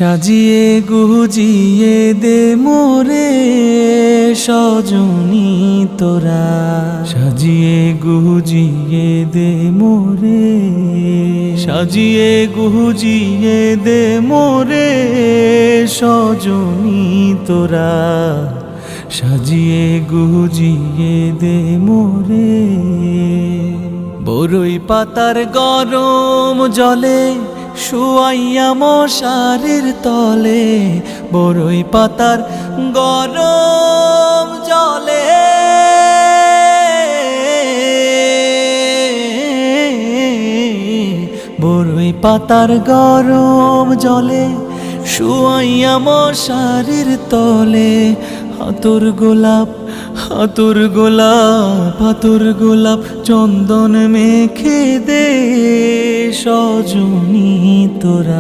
সাজিয়ে গুজিয়ে দে মোরে সজনী তোরা, সাজিয়ে গুজিয়ে দে মোরে, সাজিয়ে গুজিয়ে দে মোরে সজনী তোরা, সাজিয়ে গুজিয়ে দে মোরে। বরই পাতার গরম জলে শুয়াইয়া মশারির তলে, বরই পাতার গরম জলে, বরই পাতার গরম জলে শুয়াইয়া মশারির তলে। হাতুর গোলাপ, হাতুর গোলাপ, হাতুর গোলাপ চন্দন মেখে দে সজনী তোরা।